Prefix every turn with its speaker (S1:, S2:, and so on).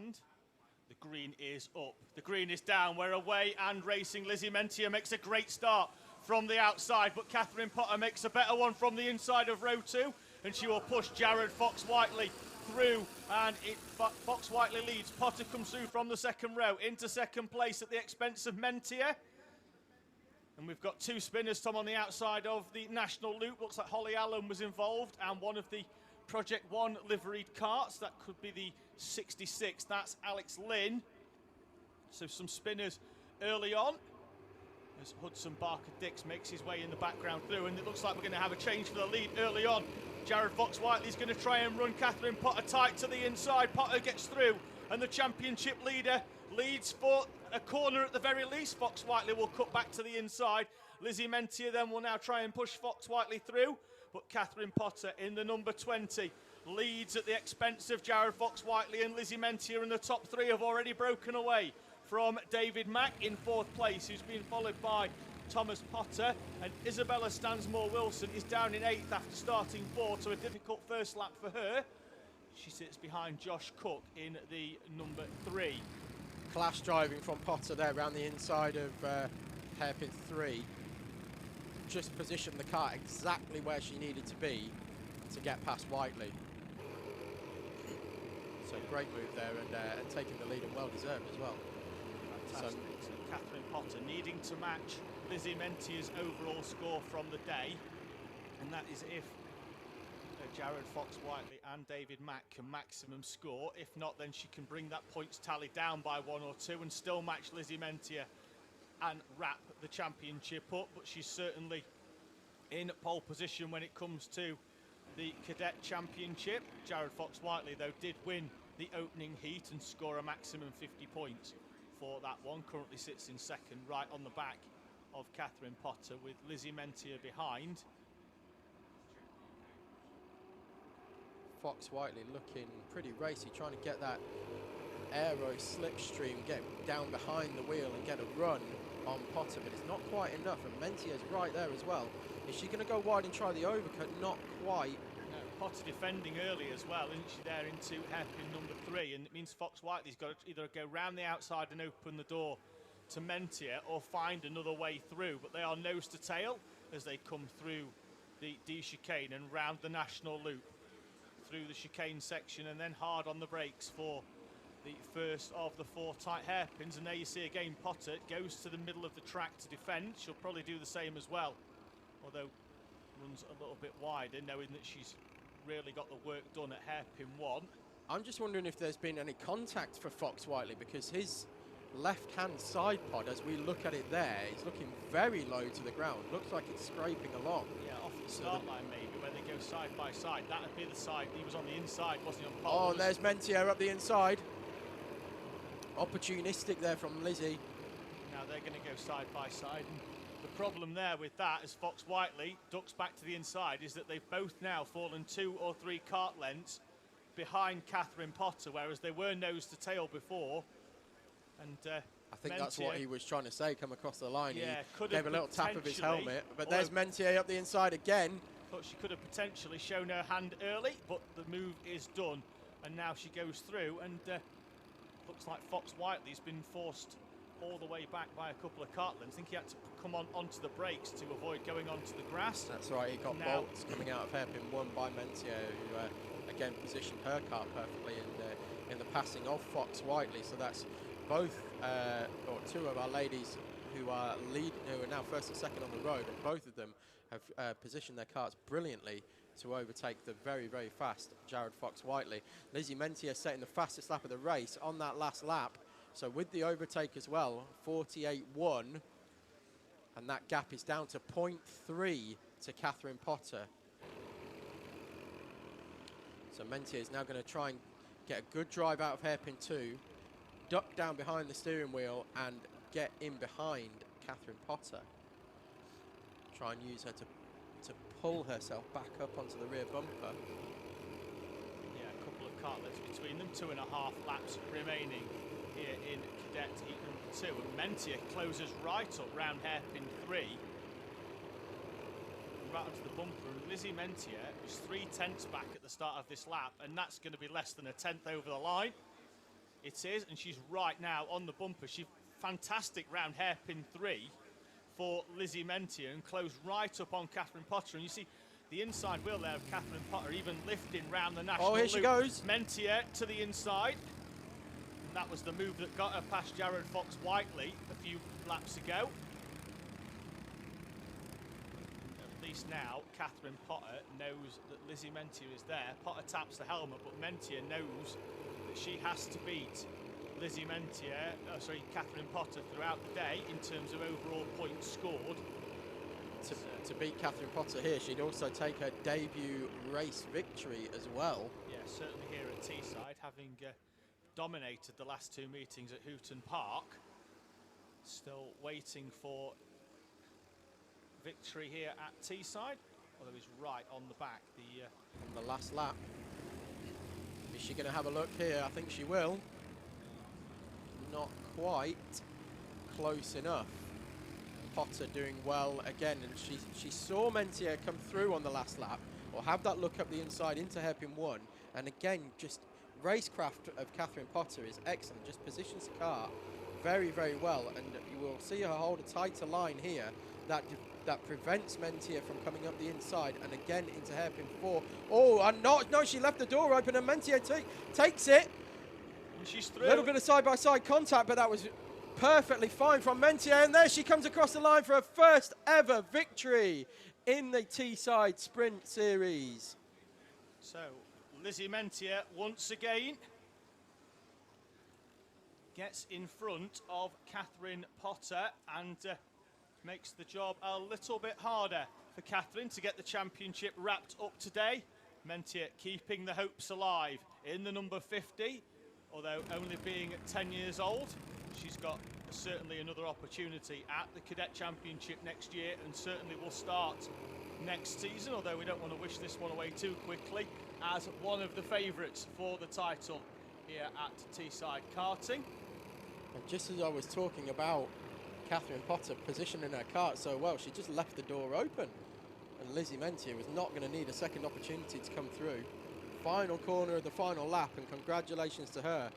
S1: and the green is up. The green is down. We're away and racing. Lizzie Mentier makes a great start from the outside, but Catherine Potter makes a better one from the inside of row 2, and she will push Jared Fox-Whiteley through, and Fox-Whiteley leads. Potter comes through from the second row into second place at the expense of Mentier. And we've got 2 spinners, Tom, on the outside of the national loop. Looks like Holly Allen was involved, and one of the Project 1 liveried carts. That could be the 66. That's Alex Lynn. So some spinners early on as Hudson Barker-Dix makes his way in the background through, and it looks like we're going to have a change for the lead early on. Jared Fox-Whiteley's going to try and run Catherine Potter tight to the inside. Potter gets through, and the championship leader leads for a corner at the very least. Fox-Whiteley will cut back to the inside. Lizzie Mentier then will now try and push Fox-Whiteley through, but Catherine Potter in the number 20 leads at the expense of Jared Fox-Whiteley, and Lizzie Mentier in the top 3 have already broken away from David Mack in 4th place, who's been followed by Thomas Potter, and Isabella Stansmore-Wilson is down in 8th after starting 4th, so a difficult first lap for her. She sits behind Josh Cooke in the number 3.
S2: Clash driving from Potter there around the inside of hairpin 3. Just positioned the car exactly where she needed to be to get past Whiteley. So great move there, and taking the lead, and well deserved as well.
S1: Fantastic. So Catherine Potter needing to match Lizzie Mentier's overall score from the day, and that is if Jared Fox-Whiteley and David Mack can maximum score. If not, then she can bring that points tally down by 1 or 2 and still match Lizzie Mentier and wrap the championship up. But she's certainly in pole position when it comes to the Cadet Championship. Jared Fox-Whiteley, though, did win the opening heat and score a maximum 50 points for that one. Currently sits in second, right on the back of Catherine Potter, with Lizzie Mentier behind.
S2: Fox-Whiteley looking pretty racy, trying to get that aero slipstream, get down behind the wheel and get a run on Potter, but it's not quite enough, and Mentier's right there as well. Is she going to go wide and try the overcut? Not quite.
S1: No, Potter defending early as well, isn't she, there into hairpin number 3, and it means Fox-Whiteley's got to either go round the outside and open the door to Mentier or find another way through, but they are nose to tail as they come through the D chicane and round the national loop through the chicane section, and then hard on the brakes for the first of the 4 tight hairpins. And there you see again Potter goes to the middle of the track to defend. She'll probably do the same as well, although runs a little bit wider, knowing that she's really got the work done at hairpin 1.
S2: I'm just wondering if there's been any contact for Fox-Whiteley, because his left-hand side pod, as we look at it there, is looking very low to the ground. Looks like it's scraping along.
S1: Yeah, off the start line maybe, where they go side by side. That would be the side. He was on the inside, wasn't he, on pole?
S2: Oh, and there's Mentier up the inside. Opportunistic there from Lizzie.
S1: Now they're going to go side by side. And the problem there with that, as Fox-Whiteley ducks back to the inside, is that they've both now fallen 2 or 3 kart lengths behind Catherine Potter, whereas they were nose to tail before. And
S2: I think
S1: Mentier,
S2: that's what he was trying to say, come across the line.
S1: Yeah,
S2: he gave a little tap of his helmet, but there's Mentier up the inside again.
S1: Thought she could have potentially shown her hand early, but the move is done, and now she goes through, and looks like Fox-Whiteley's been forced all the way back by a couple of kart lengths. I think he had to come onto the brakes to avoid going onto the grass.
S2: That's right, he got bolts coming out of hairpin 1 by Mentier, who again positioned her kart perfectly in the passing of Fox-Whiteley. So that's both, or 2 of our ladies who are now first and second on the road, and both of them have positioned their karts brilliantly to overtake the very, very fast Jared Fox-Whiteley. Lizzie Mentier setting the fastest lap of the race on that last lap. So with the overtake as well, 48.1, and that gap is down to 0.3 to Catherine Potter. So Mentier is now going to try and get a good drive out of hairpin 2, duck down behind the steering wheel and get in behind Catherine Potter. Try and use her to pull herself back up onto the rear bumper.
S1: Yeah, a couple of kart lengths between them, 2.5 laps remaining here in Cadet heat number 2, and Mentier closes right up round hairpin 3, right onto the bumper, and Lizzie Mentier is 3/10 back at the start of this lap, and that's going to be less than a tenth over the line It is, and she's right now on the bumper. She's fantastic round hairpin 3 for Lizzie Mentier and closed right up on Catherine Potter. And you see the inside wheel there of Catherine Potter even lifting round the national
S2: Oh, here she
S1: loop.
S2: goes.
S1: Mentier to the inside. And that was the move that got her past Jared Fox-Whiteley a few laps ago. At least now, Catherine Potter knows that Lizzie Mentier is there. Potter taps the helmet, but Mentier knows that she has to beat Catherine Potter throughout the day in terms of overall points scored.
S2: To beat Catherine Potter here, she'd also take her debut race victory as well.
S1: Yeah, certainly here at Teesside, having dominated the last 2 meetings at Houghton Park. Still waiting for victory here at Teesside, although he's right on the back.
S2: On the last lap. Is she going to have a look here? I think she will. Not quite close enough. Potter doing well again, and she saw Mentier come through on the last lap, or have that look up the inside into hairpin 1, and again, just racecraft of Catherine Potter is excellent, just positions the car very, very well, and you will see her hold a tighter line here that prevents Mentier from coming up the inside, and again into hairpin 4. Oh, and no, she left the door open, and Mentier takes it.
S1: And she's through.
S2: A little bit of side-by-side contact, but that was perfectly fine from Mentier, and there she comes across the line for her first ever victory in the Teesside Sprint Series.
S1: So, Lizzie Mentier once again gets in front of Catherine Potter and makes the job a little bit harder for Catherine to get the championship wrapped up today. Mentier keeping the hopes alive in the number 50, although only being 10 years old. She's got certainly another opportunity at the Cadet Championship next year, and certainly will start next season, although we don't want to wish this one away too quickly, as one of the favourites for the title here at Teesside Karting.
S2: And just as I was talking about Catherine Potter positioning her kart so well, she just left the door open, and Lizzie Mentier was not going to need a second opportunity to come through. Final corner of the final lap, and congratulations to her